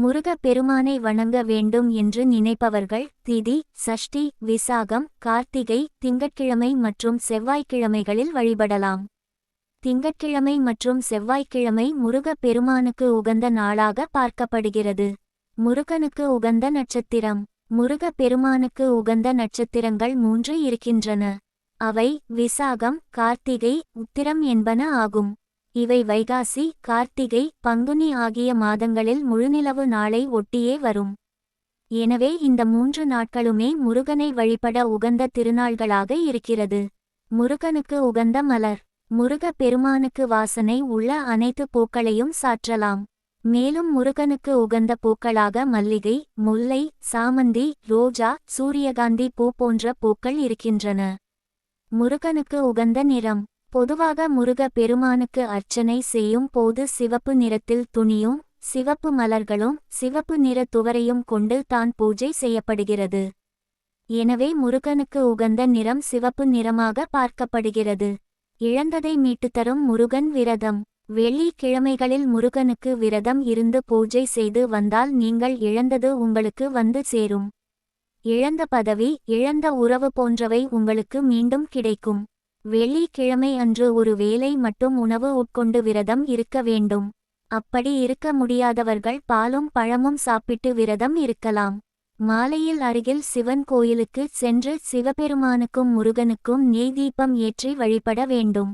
முருக பெருமானை வணங்க வேண்டும் என்று நினைப்பவர்கள் திதி, சஷ்டி, விசாகம், கார்த்திகை, திங்கட்கிழமை மற்றும் செவ்வாய்க்கிழமைகளில் வழிபடலாம். திங்கட்கிழமை மற்றும் செவ்வாய்க்கிழமை முருக பெருமானுக்கு உகந்த நாளாக பார்க்கப்படுகிறது. முருகனுக்கு உகந்த நட்சத்திரம். முருக பெருமானுக்கு உகந்த நட்சத்திரங்கள் 3 இருக்கின்றன. அவை விசாகம், கார்த்திகை, உத்திரம் என்பன ஆகும். இவை வைகாசி, கார்த்திகை, பங்குனி ஆகிய மாதங்களில் முழுநிலவு நாளை ஒட்டியே வரும். எனவே இந்த 3 நாட்களுமே முருகனை வழிபட உகந்த திருநாள்களாக இருக்கிறது. முருகனுக்கு உகந்த மலர். முருக பெருமானுக்கு வாசனை உள்ள அனைத்து பூக்களையும் சாற்றலாம். மேலும் முருகனுக்கு உகந்த பூக்களாக மல்லிகை, முல்லை, சாமந்தி, ரோஜா, சூரியகாந்தி பூ போன்ற பூக்கள் இருக்கின்றன. முருகனுக்கு உகந்த நிறம். பொதுவாக முருக பெருமானுக்கு அர்ச்சனை செய்யும் போது சிவப்பு நிறத்தில் துணியும் சிவப்பு மலர்களும் சிவப்பு நிற துவரையும் கொண்டு தான் பூஜை செய்யப்படுகிறது. எனவே முருகனுக்கு உகந்த நிறம் சிவப்பு நிறமாக பார்க்கப்படுகிறது. இழந்ததை மீட்டுத்தரும் முருகன் விரதம். வெள்ளிக்கிழமைகளில் முருகனுக்கு விரதம் இருந்து பூஜை செய்து வந்தால் நீங்கள் இழந்தது உங்களுக்கு வந்து சேரும். இழந்த பதவி, இழந்த உறவு போன்றவை உங்களுக்கு மீண்டும் கிடைக்கும். வெள்ளிக்கிழமை அன்று ஒரு வேளை மட்டும் உணவு உட்கொண்டு விரதம் இருக்க வேண்டும். அப்படி இருக்க முடியாதவர்கள் பாலும் பழமும் சாப்பிட்டு விரதம் இருக்கலாம். மாலையில் அருகில் சிவன் கோயிலுக்கு சென்று சிவபெருமானுக்கும் முருகனுக்கும் நெய் தீபம் ஏற்றி வழிபட வேண்டும்.